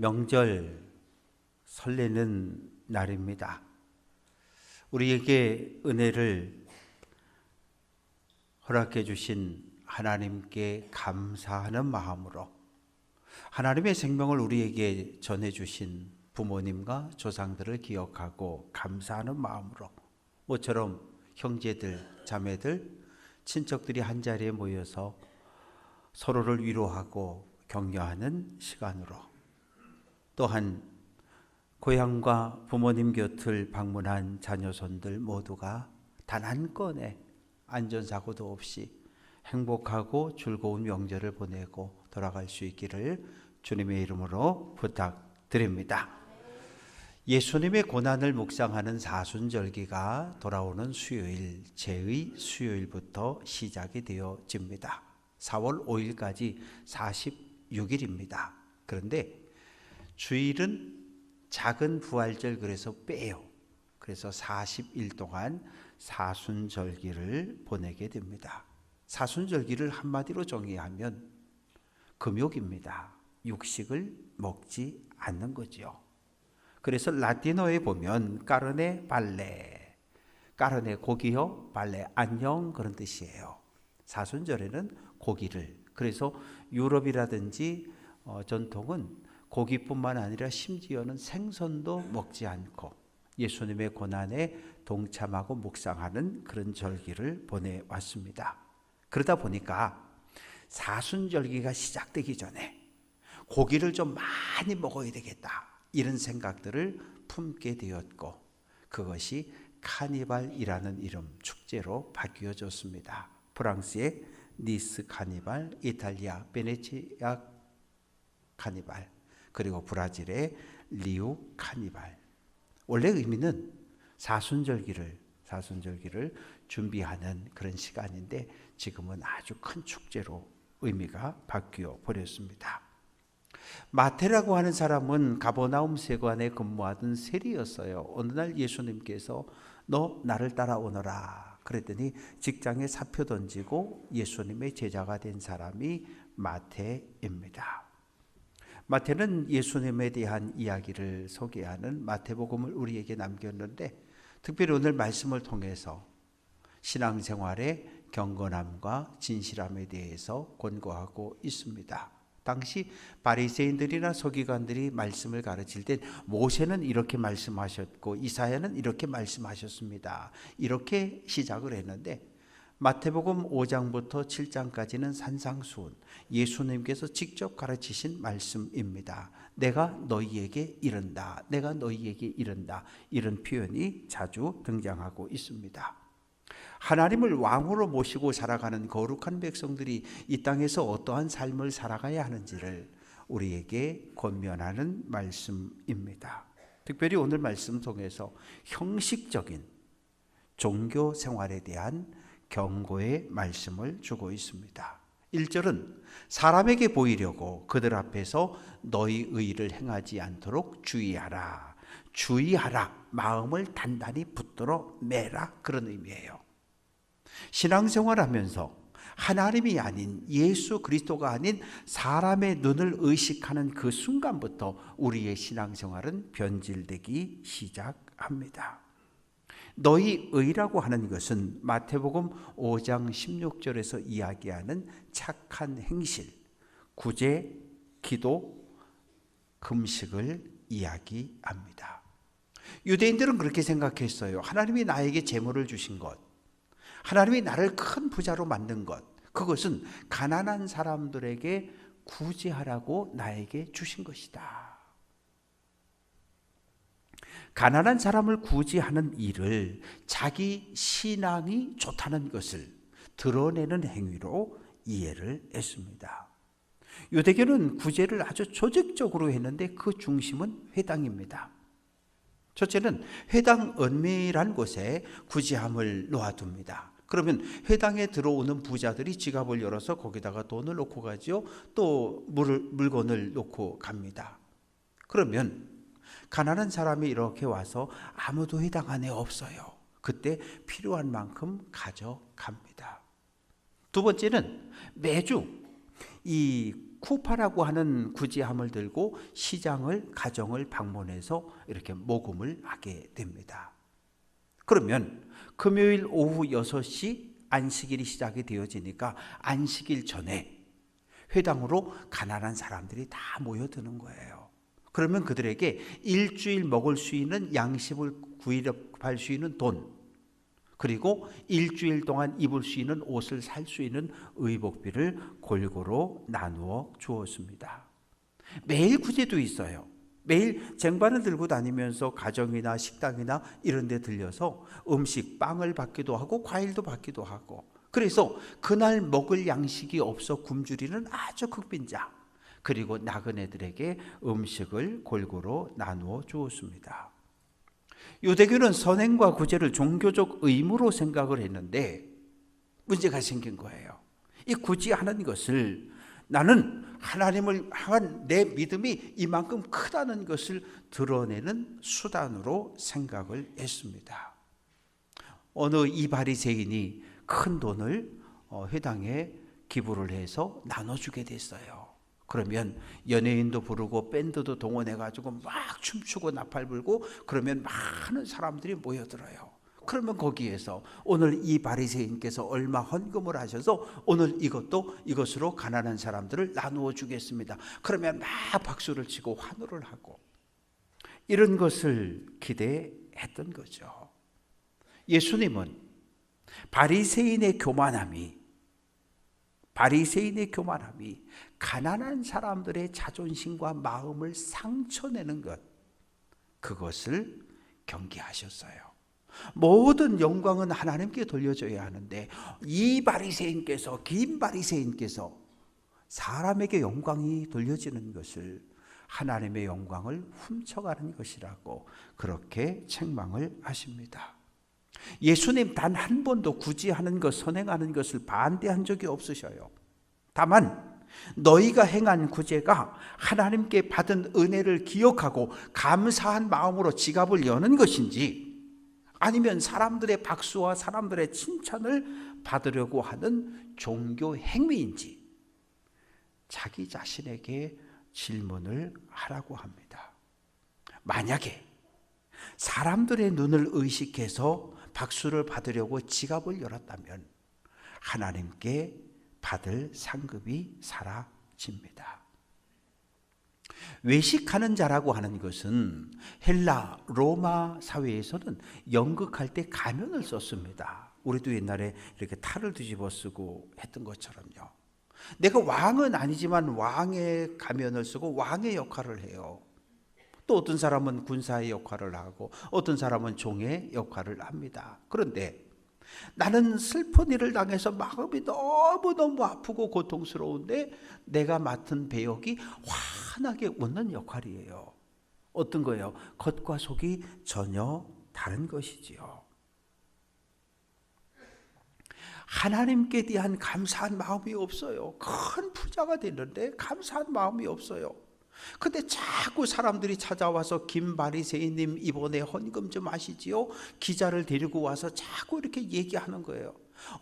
명절 설레는 날입니다. 우리에게 은혜를 허락해 주신 하나님께 감사하는 마음으로, 하나님의 생명을 우리에게 전해 주신 부모님과 조상들을 기억하고 감사하는 마음으로, 모처럼 형제들, 자매들, 친척들이 한자리에 모여서 서로를 위로하고 격려하는 시간으로, 또한 고향과 부모님 곁을 방문한 자녀손들 모두가 단 한 건의 안전사고도 없이 행복하고 즐거운 명절을 보내고 돌아갈 수 있기를 주님의 이름으로 부탁드립니다. 예수님의 고난을 묵상하는 사순절기가 돌아오는 수요일, 제의 수요일부터 시작이 되어집니다. 4월 5일까지 46일입니다. 그런데 주일은 작은 부활절, 그래서 빼요. 그래서 40일 동안 사순절기를 보내게 됩니다. 사순절기를 한마디로 정의하면 금욕입니다. 육식을 먹지 않는 거죠. 그래서 라틴어에 보면 까르네 발레, 까르네 고기요, 발레 안녕, 그런 뜻이에요. 사순절에는 고기를, 그래서 유럽이라든지 전통은 고기뿐만 아니라 심지어는 생선도 먹지 않고 예수님의 고난에 동참하고 묵상하는 그런 절기를 보내왔습니다. 그러다 보니까 사순절기가 시작되기 전에 고기를 좀 많이 먹어야 되겠다, 이런 생각들을 품게 되었고, 그것이 카니발이라는 이름, 축제로 바뀌어졌습니다. 프랑스의 니스 카니발, 이탈리아 베네치아 카니발, 그리고 브라질의 리우 카니발. 원래 의미는 사순절기를 준비하는 그런 시간인데, 지금은 아주 큰 축제로 의미가 바뀌어 버렸습니다. 마테라고 하는 사람은 가버나움 세관에 근무하던 세리였어요. 어느 날 예수님께서 너 나를 따라오너라 그랬더니 직장에 사표 던지고 예수님의 제자가 된 사람이 마태입니다. 마태는 예수님에 대한 이야기를 소개하는 마태복음을 우리에게 남겼는데, 특별히 오늘 말씀을 통해서 신앙생활의 경건함과 진실함에 대해서 권고하고 있습니다. 당시 바리새인들이나 서기관들이 말씀을 가르칠 때 모세는 이렇게 말씀하셨고 이사야는 이렇게 말씀하셨습니다, 이렇게 시작을 했는데, 마태복음 5장부터 7장까지는 산상수훈, 예수님께서 직접 가르치신 말씀입니다. 내가 너희에게 이른다, 내가 너희에게 이른다, 이런 표현이 자주 등장하고 있습니다. 하나님을 왕으로 모시고 살아가는 거룩한 백성들이 이 땅에서 어떠한 삶을 살아가야 하는지를 우리에게 권면하는 말씀입니다. 특별히 오늘 말씀 통해서 형식적인 종교 생활에 대한 경고의 말씀을 주고 있습니다. 1절은 사람에게 보이려고 그들 앞에서 너희 의를 행하지 않도록 주의하라. 주의하라, 마음을 단단히 붙들어 매라, 그런 의미예요. 신앙생활하면서 하나님이 아닌, 예수 그리스도가 아닌 사람의 눈을 의식하는 그 순간부터 우리의 신앙생활은 변질되기 시작합니다. 너희 의라고 하는 것은 마태복음 5장 16절에서 이야기하는 착한 행실, 구제, 기도, 금식을 이야기합니다. 유대인들은 그렇게 생각했어요. 하나님이 나에게 재물을 주신 것, 하나님이 나를 큰 부자로 만든 것, 그것은 가난한 사람들에게 구제하라고 나에게 주신 것이다. 가난한 사람을 구제하는 일을 자기 신앙이 좋다는 것을 드러내는 행위로 이해를 했습니다. 유대교는 구제를 아주 조직적으로 했는데 그 중심은 회당입니다. 첫째는 회당 은밀한 곳에 구제함을 놓아둡니다. 그러면 회당에 들어오는 부자들이 지갑을 열어서 거기다가 돈을 놓고 가죠. 또 물건을 놓고 갑니다. 그러면 가난한 사람이 이렇게 와서 아무도 회당 안에 없어요. 그때 필요한 만큼 가져갑니다. 두 번째는 매주 이 쿠파라고 하는 구제함을 들고 시장을 가정을 방문해서 이렇게 모금을 하게 됩니다. 그러면 금요일 오후 6시 안식일이 시작이 되어지니까 안식일 전에 회당으로 가난한 사람들이 다 모여드는 거예요. 그러면 그들에게 일주일 먹을 수 있는 양식을 구입할 수 있는 돈, 그리고 일주일 동안 입을 수 있는 옷을 살 수 있는 의복비를 골고루 나누어 주었습니다. 매일 구제도 있어요. 매일 쟁반을 들고 다니면서 가정이나 식당이나 이런 데 들려서 음식, 빵을 받기도 하고 과일도 받기도 하고, 그래서 그날 먹을 양식이 없어 굶주리는 아주 극빈자, 그리고 나그네들에게 음식을 골고루 나누어 주었습니다. 유대교는 선행과 구제를 종교적 의무로 생각을 했는데 문제가 생긴 거예요. 이 구제하는 것을 나는 하나님을 향한 내 믿음이 이만큼 크다는 것을 드러내는 수단으로 생각을 했습니다. 어느 이 바리새인이 큰 돈을 회당에 기부를 해서 나눠주게 됐어요. 그러면 연예인도 부르고 밴드도 동원해가지고 막 춤추고 나팔 불고 그러면 많은 사람들이 모여들어요. 그러면 거기에서 오늘 이 바리새인께서 얼마 헌금을 하셔서 오늘 이것으로 가난한 사람들을 나누어 주겠습니다. 그러면 막 박수를 치고 환호를 하고 이런 것을 기대했던 거죠. 예수님은 바리새인의 교만함이 가난한 사람들의 자존심과 마음을 상처내는 것, 그것을 경계하셨어요. 모든 영광은 하나님께 돌려줘야 하는데 이 바리새인께서, 긴 바리새인께서 사람에게 영광이 돌려지는 것을 하나님의 영광을 훔쳐가는 것이라고 그렇게 책망을 하십니다. 예수님 단 한 번도 구제하는 것, 선행하는 것을 반대한 적이 없으셔요. 다만 너희가 행한 구제가 하나님께 받은 은혜를 기억하고 감사한 마음으로 지갑을 여는 것인지 아니면 사람들의 박수와 사람들의 칭찬을 받으려고 하는 종교 행위인지 자기 자신에게 질문을 하라고 합니다. 만약에 사람들의 눈을 의식해서 박수를 받으려고 지갑을 열었다면 하나님께 받을 상급이 사라집니다. 외식하는 자라고 하는 것은 헬라, 로마 사회에서는 연극할 때 가면을 썼습니다. 우리도 옛날에 이렇게 탈을 뒤집어 쓰고 했던 것처럼요. 내가 왕은 아니지만 왕의 가면을 쓰고 왕의 역할을 해요. 또 어떤 사람은 군사의 역할을 하고 어떤 사람은 종의 역할을 합니다. 그런데 나는 슬픈 일을 당해서 마음이 너무너무 아프고 고통스러운데 내가 맡은 배역이 환하게 웃는 역할이에요. 어떤 거예요? 겉과 속이 전혀 다른 것이지요. 하나님께 대한 감사한 마음이 없어요. 큰 부자가 됐는데 감사한 마음이 없어요. 근데 자꾸 사람들이 찾아와서 김 바리새인님 이번에 헌금 좀 하시지요? 기자를 데리고 와서 자꾸 이렇게 얘기하는 거예요.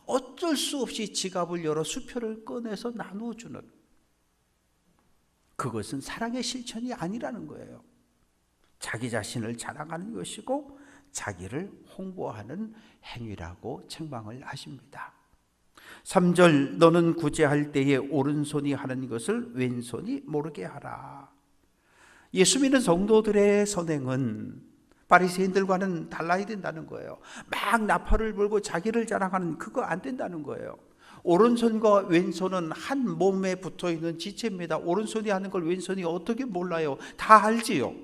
어쩔 수 없이 지갑을 열어 수표를 꺼내서 나누어주는, 그것은 사랑의 실천이 아니라는 거예요. 자기 자신을 자랑하는 것이고 자기를 홍보하는 행위라고 책망을 하십니다. 3절, 너는 구제할 때에 오른손이 하는 것을 왼손이 모르게 하라. 예수 믿는 성도들의 선행은 바리새인들과는 달라야 된다는 거예요. 막 나팔을 불고 자기를 자랑하는 그거 안 된다는 거예요. 오른손과 왼손은 한 몸에 붙어있는 지체입니다. 오른손이 하는 걸 왼손이 어떻게 몰라요? 다 알지요.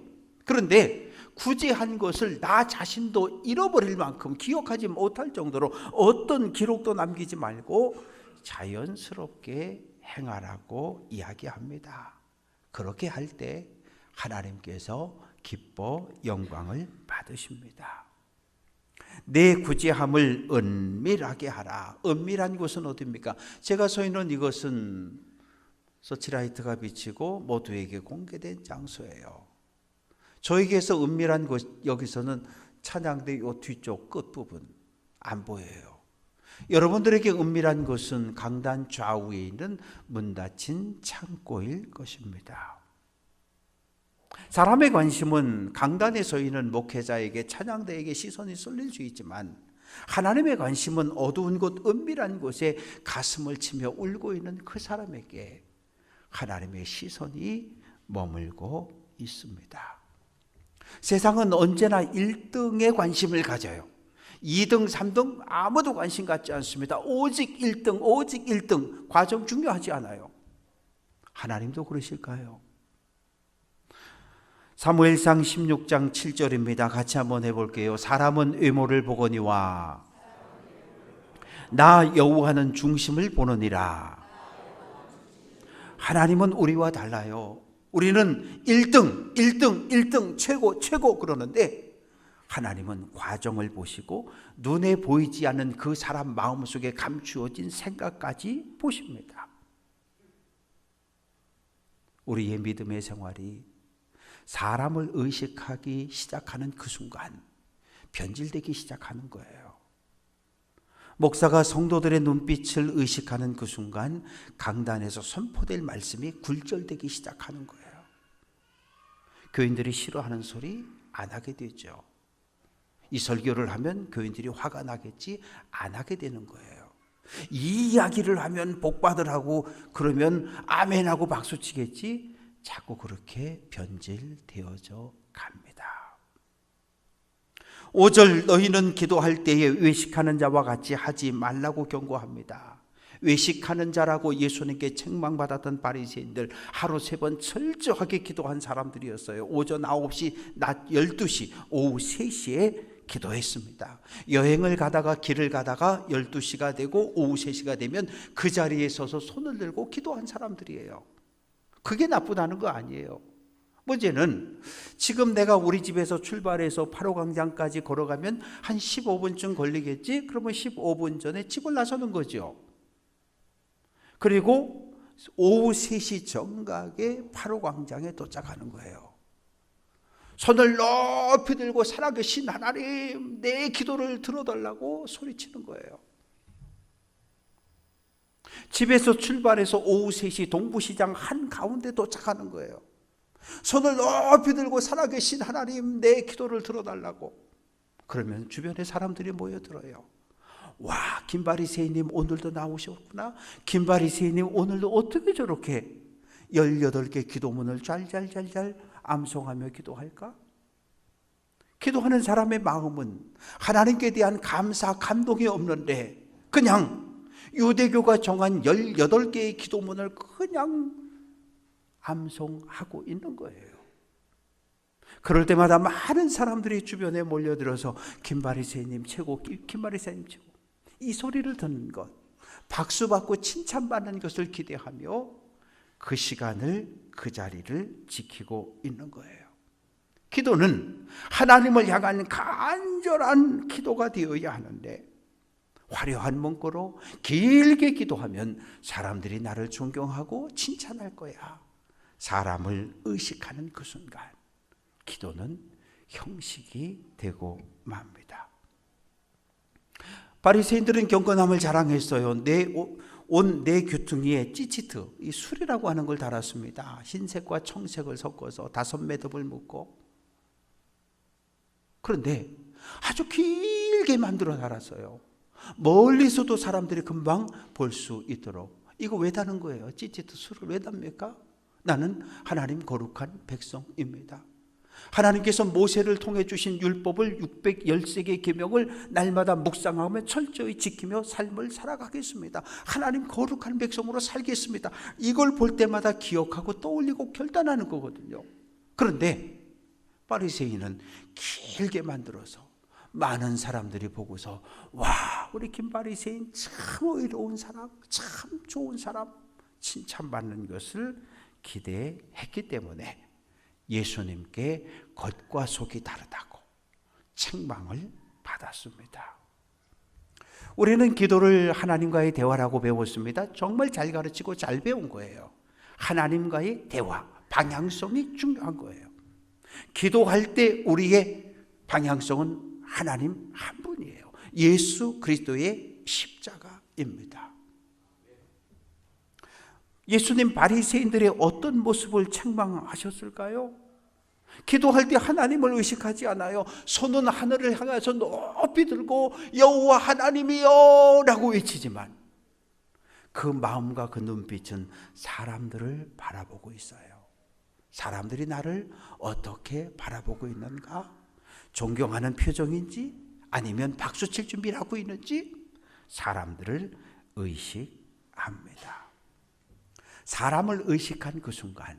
그런데 구제한 것을 나 자신도 잃어버릴 만큼 기억하지 못할 정도로 어떤 기록도 남기지 말고 자연스럽게 행하라고 이야기합니다. 그렇게 할 때 하나님께서 기뻐 영광을 받으십니다. 내 구제함을 은밀하게 하라. 은밀한 곳은 어디입니까? 제가 서 있는 이것은 서치라이트가 비치고 모두에게 공개된 장소예요. 저에게서 은밀한 곳, 여기서는 찬양대 요 뒤쪽 끝부분 안 보여요. 여러분들에게 은밀한 것은 강단 좌우에 있는 문 닫힌 창고일 것입니다. 사람의 관심은 강단에 서 있는 목회자에게, 찬양대에게 시선이 쏠릴 수 있지만 하나님의 관심은 어두운 곳, 은밀한 곳에 가슴을 치며 울고 있는 그 사람에게 하나님의 시선이 머물고 있습니다. 세상은 언제나 1등에 관심을 가져요. 2등, 3등 아무도 관심 갖지 않습니다. 오직 1등, 오직 1등. 과정 중요하지 않아요. 하나님도 그러실까요? 사무엘상 16장 7절입니다. 같이 한번 해볼게요. 사람은 외모를 보거니와 나 여호와는 중심을 보느니라. 하나님은 우리와 달라요. 우리는 1등, 1등, 1등, 최고, 최고 그러는데 하나님은 과정을 보시고 눈에 보이지 않는 그 사람 마음속에 감추어진 생각까지 보십니다. 우리의 믿음의 생활이 사람을 의식하기 시작하는 그 순간 변질되기 시작하는 거예요. 목사가 성도들의 눈빛을 의식하는 그 순간 강단에서 선포될 말씀이 굴절되기 시작하는 거예요. 교인들이 싫어하는 소리 안 하게 되죠. 이 설교를 하면 교인들이 화가 나겠지, 안 하게 되는 거예요. 이 이야기를 하면 복 받으라고 그러면 아멘하고 박수 치겠지, 자꾸 그렇게 변질되어져 갑니다. 5절 너희는 기도할 때에 외식하는 자와 같이 하지 말라고 경고합니다. 외식하는 자라고 예수님께 책망받았던 바리새인들, 하루 3번 철저하게 기도한 사람들이었어요. 오전 9시, 낮 12시, 오후 3시에 기도했습니다. 여행을 가다가 길을 가다가 12시가 되고 오후 3시가 되면 그 자리에 서서 손을 들고 기도한 사람들이에요. 그게 나쁘다는 거 아니에요. 문제는 지금 내가 우리 집에서 출발해서 8호 광장까지 걸어가면 한 15분쯤 걸리겠지? 그러면 15분 전에 집을 나서는 거죠. 그리고 오후 3시 정각에 8호 광장에 도착하는 거예요. 손을 높이 들고 살아계신 하나님, 내 기도를 들어달라고 소리치는 거예요. 집에서 출발해서 오후 3시 동부시장 한가운데 도착하는 거예요. 손을 높이 들고 살아계신 하나님, 내 기도를 들어달라고. 그러면 주변에 사람들이 모여들어요. 와, 김바리새인님 오늘도 나오셨구나. 김바리새인님 오늘도 어떻게 저렇게 18개 기도문을 짤짤짤짤 암송하며 기도할까? 기도하는 사람의 마음은 하나님께 대한 감사, 감동이 없는데 그냥 유대교가 정한 18개의 기도문을 그냥 암송하고 있는 거예요. 그럴 때마다 많은 사람들이 주변에 몰려들어서 김바리새님 최고, 김바리새님 최고, 이 소리를 듣는 것, 박수받고 칭찬받는 것을 기대하며 그 시간을, 그 자리를 지키고 있는 거예요. 기도는 하나님을 향한 간절한 기도가 되어야 하는데 화려한 문구로 길게 기도하면 사람들이 나를 존경하고 칭찬할 거야. 사람을 의식하는 그 순간 기도는 형식이 되고 맙니다. 바리새인들은 경건함을 자랑했어요. 내 귀퉁이에 찌치트, 이 술이라고 하는 걸 달았습니다. 흰색과 청색을 섞어서 5매듭을 묶고. 그런데 아주 길게 만들어 달았어요. 멀리서도 사람들이 금방 볼 수 있도록. 이거 왜 다는 거예요? 찌찌트 술을 왜 답니까? 나는 하나님 거룩한 백성입니다. 하나님께서 모세를 통해 주신 율법을 613개의 계명을 날마다 묵상하며 철저히 지키며 삶을 살아가겠습니다. 하나님 거룩한 백성으로 살겠습니다. 이걸 볼 때마다 기억하고 떠올리고 결단하는 거거든요. 그런데 바리새인은 길게 만들어서 많은 사람들이 보고서 와, 우리 김바리새인 참 의로운 사람, 참 좋은 사람, 칭찬받는 것을 기대했기 때문에 예수님께 겉과 속이 다르다고 책망을 받았습니다. 우리는 기도를 하나님과의 대화라고 배웠습니다. 정말 잘 가르치고 잘 배운 거예요. 하나님과의 대화, 방향성이 중요한 거예요. 기도할 때 우리의 방향성은 하나님 한 분이에요. 예수 그리스도의 십자가입니다. 예수님 바리새인들의 어떤 모습을 책망하셨을까요? 기도할 때 하나님을 의식하지 않아요. 손은 하늘을 향해서 높이 들고 여호와 하나님이여 라고 외치지만 그 마음과 그 눈빛은 사람들을 바라보고 있어요. 사람들이 나를 어떻게 바라보고 있는가? 존경하는 표정인지 아니면 박수칠 준비를 하고 있는지 사람들을 의식합니다. 사람을 의식한 그 순간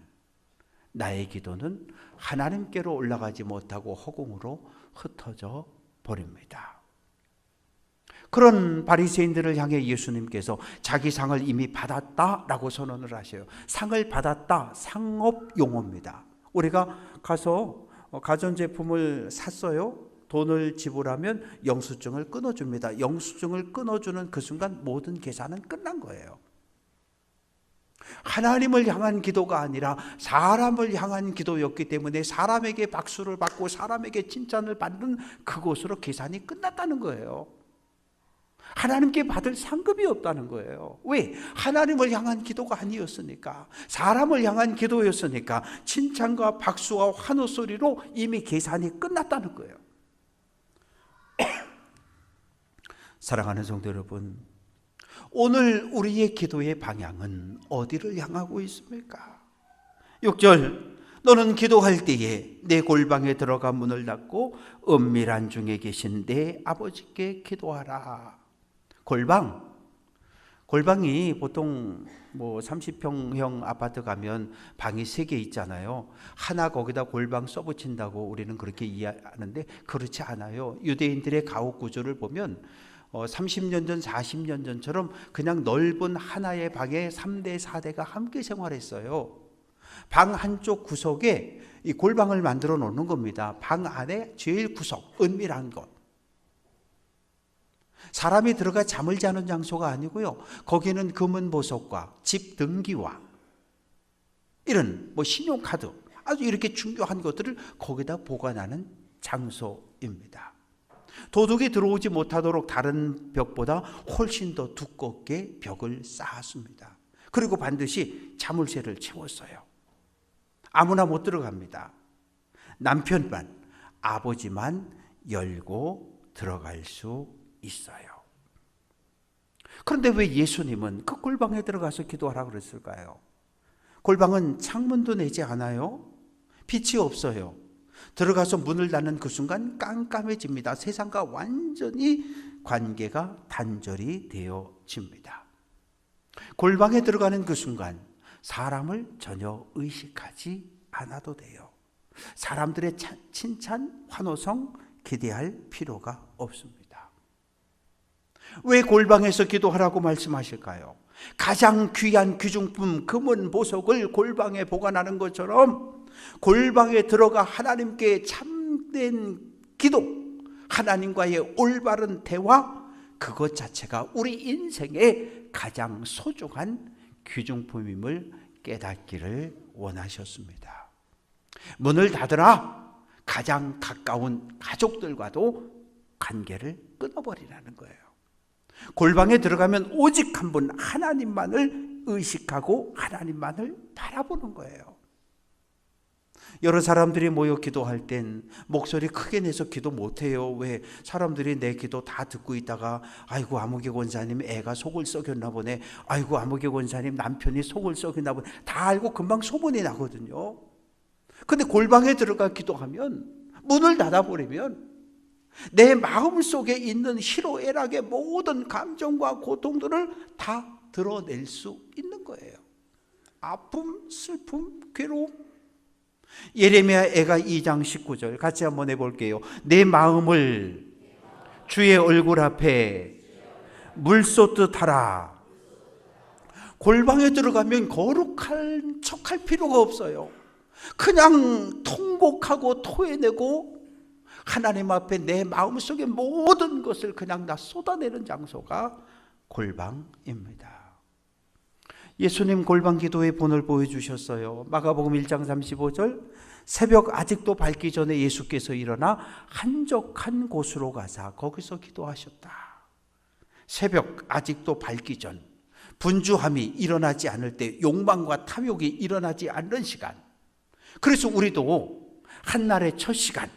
나의 기도는 하나님께로 올라가지 못하고 허공으로 흩어져 버립니다. 그런 바리새인들을 향해 예수님께서 자기 상을 이미 받았다라고 선언을 하셔요. 상을 받았다, 상업 용어입니다. 우리가 가서 가전제품을 샀어요. 돈을 지불하면 영수증을 끊어줍니다. 영수증을 끊어주는 그 순간 모든 계산은 끝난 거예요. 하나님을 향한 기도가 아니라 사람을 향한 기도였기 때문에 사람에게 박수를 받고 사람에게 칭찬을 받는 그곳으로 계산이 끝났다는 거예요. 하나님께 받을 상급이 없다는 거예요. 왜? 하나님을 향한 기도가 아니었으니까, 사람을 향한 기도였으니까 칭찬과 박수와 환호 소리로 이미 계산이 끝났다는 거예요. 사랑하는 성도 여러분, 오늘 우리의 기도의 방향은 어디를 향하고 있습니까? 6절, 너는 기도할 때에 내 골방에 들어가 문을 닫고 은밀한 중에 계신 내 아버지께 기도하라. 골방이 보통 30평형 아파트 가면 방이 3개 있잖아요. 하나 거기다 골방 써붙인다고 우리는 그렇게 이해하는데 그렇지 않아요. 유대인들의 가옥 구조를 보면 30년 전, 40년 전처럼 그냥 넓은 하나의 방에 3대, 4대가 함께 생활했어요. 방 한쪽 구석에 이 골방을 만들어 놓는 겁니다. 방 안에 제일 구석, 은밀한 곳. 사람이 들어가 잠을 자는 장소가 아니고요. 거기는 금은 보석과 집 등기와 이런 신용카드, 아주 이렇게 중요한 것들을 거기다 보관하는 장소입니다. 도둑이 들어오지 못하도록 다른 벽보다 훨씬 더 두껍게 벽을 쌓았습니다. 그리고 반드시 자물쇠를 채웠어요. 아무나 못 들어갑니다. 남편만, 아버지만 열고 들어갈 수 있어요. 그런데 왜 예수님은 그 골방에 들어가서 기도하라고 그랬을까요? 골방은 창문도 내지 않아요. 빛이 없어요. 들어가서 문을 닫는 그 순간 깜깜해집니다. 세상과 완전히 관계가 단절이 되어집니다. 골방에 들어가는 그 순간 사람을 전혀 의식하지 않아도 돼요. 사람들의 칭찬, 환호성 기대할 필요가 없습니다. 왜 골방에서 기도하라고 말씀하실까요? 가장 귀한 귀중품 금은 보석을 골방에 보관하는 것처럼 골방에 들어가 하나님께 참된 기도, 하나님과의 올바른 대화, 그것 자체가 우리 인생의 가장 소중한 귀중품임을 깨닫기를 원하셨습니다. 문을 닫으라. 가장 가까운 가족들과도 관계를 끊어버리라는 거예요. 골방에 들어가면 오직 한 분 하나님만을 의식하고 하나님만을 바라보는 거예요. 여러 사람들이 모여 기도할 땐 목소리 크게 내서 기도 못해요. 왜? 사람들이 내 기도 다 듣고 있다가 아이고 아무개 권사님 애가 속을 썩였나 보네, 아이고 아무개 권사님 남편이 속을 썩였나 보네, 다 알고 금방 소문이 나거든요. 근데 골방에 들어가 기도하면, 문을 닫아버리면 내 마음 속에 있는 희로애락의 모든 감정과 고통들을 다 드러낼 수 있는 거예요. 아픔, 슬픔, 괴로움. 예레미야 애가 2장 19절 같이 한번 해볼게요. 내 마음을 주의 얼굴 앞에 물 쏟듯 하라. 골방에 들어가면 거룩한 척할 필요가 없어요. 그냥 통곡하고 토해내고 하나님 앞에 내 마음속의 모든 것을 그냥 다 쏟아내는 장소가 골방입니다. 예수님 골방 기도의 본을 보여주셨어요. 마가복음 1장 35절, 새벽 아직도 밝기 전에 예수께서 일어나 한적한 곳으로 가사 거기서 기도하셨다. 새벽 아직도 밝기 전, 분주함이 일어나지 않을 때, 욕망과 탐욕이 일어나지 않는 시간. 그래서 우리도 한날의 첫 시간,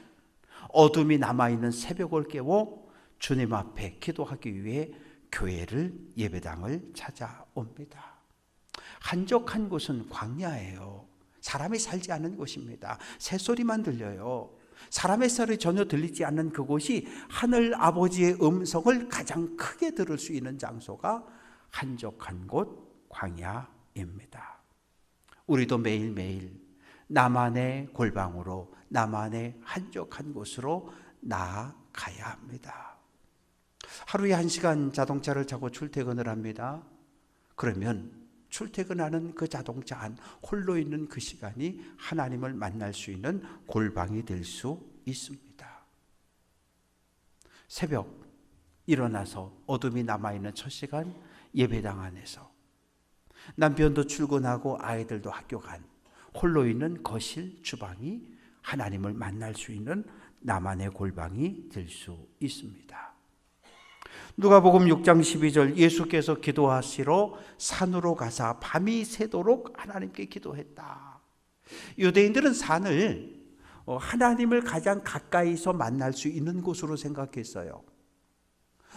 어둠이 남아있는 새벽을 깨워 주님 앞에 기도하기 위해 교회를, 예배당을 찾아옵니다. 한적한 곳은 광야예요. 사람이 살지 않은 곳입니다. 새소리만 들려요. 사람의 소리 전혀 들리지 않는 그곳이 하늘 아버지의 음성을 가장 크게 들을 수 있는 장소가 한적한 곳, 광야입니다. 우리도 매일매일 나만의 골방으로, 나만의 한적한 곳으로 나아가야 합니다. 하루에 1시간 자동차를 타고 출퇴근을 합니다. 그러면 출퇴근하는 그 자동차 안 홀로 있는 그 시간이 하나님을 만날 수 있는 골방이 될 수 있습니다. 새벽 일어나서 어둠이 남아있는 첫 시간, 예배당 안에서 남편도 출근하고 아이들도 학교 간 홀로 있는 거실, 주방이 하나님을 만날 수 있는 나만의 골방이 될 수 있습니다. 누가복음 6장 12절, 예수께서 기도하시러 산으로 가사 밤이 새도록 하나님께 기도했다. 유대인들은 산을 하나님을 가장 가까이서 만날 수 있는 곳으로 생각했어요.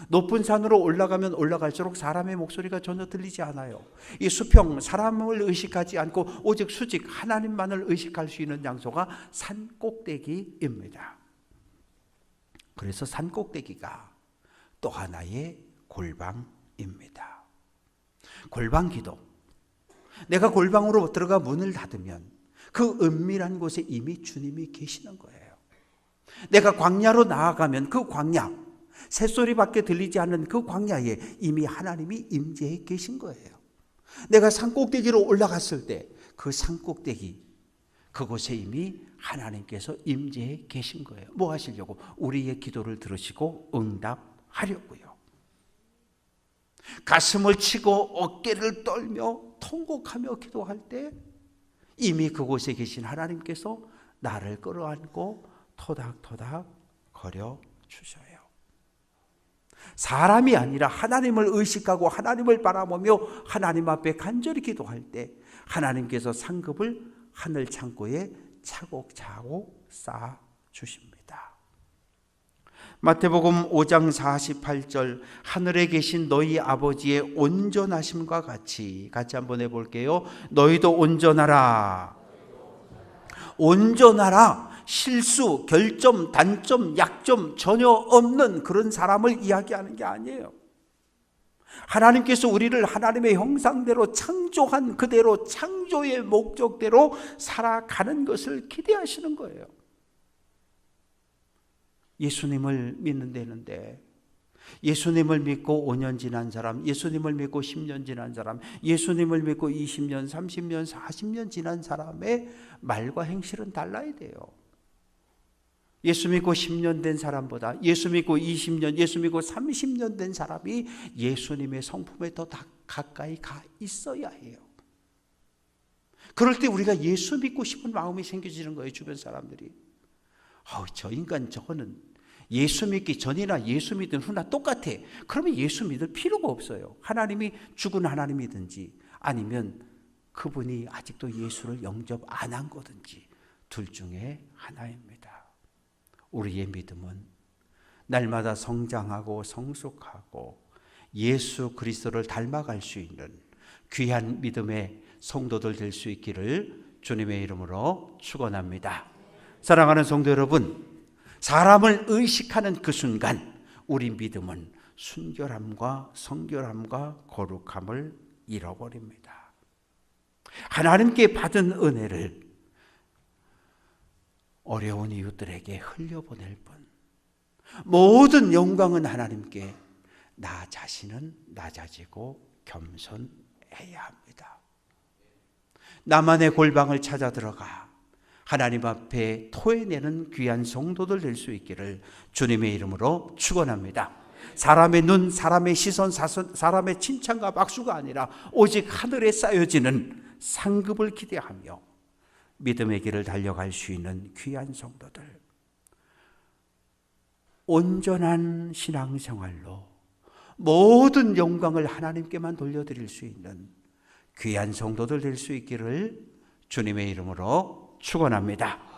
높은 산으로 올라가면 올라갈수록 사람의 목소리가 전혀 들리지 않아요. 이 수평, 사람을 의식하지 않고 오직 수직 하나님만을 의식할 수 있는 장소가 산 꼭대기입니다. 그래서 산 꼭대기가 또 하나의 골방입니다. 골방 기도. 내가 골방으로 들어가 문을 닫으면 그 은밀한 곳에 이미 주님이 계시는 거예요. 내가 광야로 나아가면 그 광야, 새소리밖에 들리지 않는 그 광야에 이미 하나님이 임재해 계신 거예요. 내가 산꼭대기로 올라갔을 때 그 산꼭대기, 그곳에 이미 하나님께서 임재해 계신 거예요. 뭐 하시려고? 우리의 기도를 들으시고 응답하려고요. 가슴을 치고 어깨를 떨며 통곡하며 기도할 때 이미 그곳에 계신 하나님께서 나를 끌어안고 토닥토닥 거려 주셔요. 사람이 아니라 하나님을 의식하고 하나님을 바라보며 하나님 앞에 간절히 기도할 때 하나님께서 상급을 하늘 창고에 차곡차곡 쌓아 주십니다. 마태복음 5장 48절, 하늘에 계신 너희 아버지의 온전하심과 같이 한번 해볼게요. 너희도 온전하라. 온전하라. 실수, 결점, 단점, 약점 전혀 없는 그런 사람을 이야기하는 게 아니에요. 하나님께서 우리를 하나님의 형상대로 창조한 그대로 창조의 목적대로 살아가는 것을 기대하시는 거예요. 예수님을 믿는다는데 예수님을 믿고 5년 지난 사람, 예수님을 믿고 10년 지난 사람, 예수님을 믿고 20년, 30년, 40년 지난 사람의 말과 행실은 달라야 돼요. 예수 믿고 10년 된 사람보다 예수 믿고 20년, 예수 믿고 30년 된 사람이 예수님의 성품에 더 가까이 가 있어야 해요. 그럴 때 우리가 예수 믿고 싶은 마음이 생겨지는 거예요. 주변 사람들이. 저 인간 저거는 예수 믿기 전이나 예수 믿은 후나 똑같아. 그러면 예수 믿을 필요가 없어요. 하나님이 죽은 하나님이든지 아니면 그분이 아직도 예수를 영접 안 한 거든지 둘 중에 하나입니다. 우리의 믿음은 날마다 성장하고 성숙하고 예수 그리스도를 닮아갈 수 있는 귀한 믿음의 성도들 될 수 있기를 주님의 이름으로 축원합니다. 사랑하는 성도 여러분, 사람을 의식하는 그 순간 우리 믿음은 순결함과 성결함과 거룩함을 잃어버립니다. 하나님께 받은 은혜를 어려운 이웃들에게 흘려보낼 뿐 모든 영광은 하나님께, 나 자신은 낮아지고 겸손해야 합니다. 나만의 골방을 찾아 들어가 하나님 앞에 토해내는 귀한 성도들 될 수 있기를 주님의 이름으로 축원합니다. 사람의 눈, 사람의 시선, 사람의 칭찬과 박수가 아니라 오직 하늘에 쌓여지는 상급을 기대하며 믿음의 길을 달려갈 수 있는 귀한 성도들, 온전한 신앙생활로 모든 영광을 하나님께만 돌려드릴 수 있는 귀한 성도들 될 수 있기를 주님의 이름으로 축원합니다.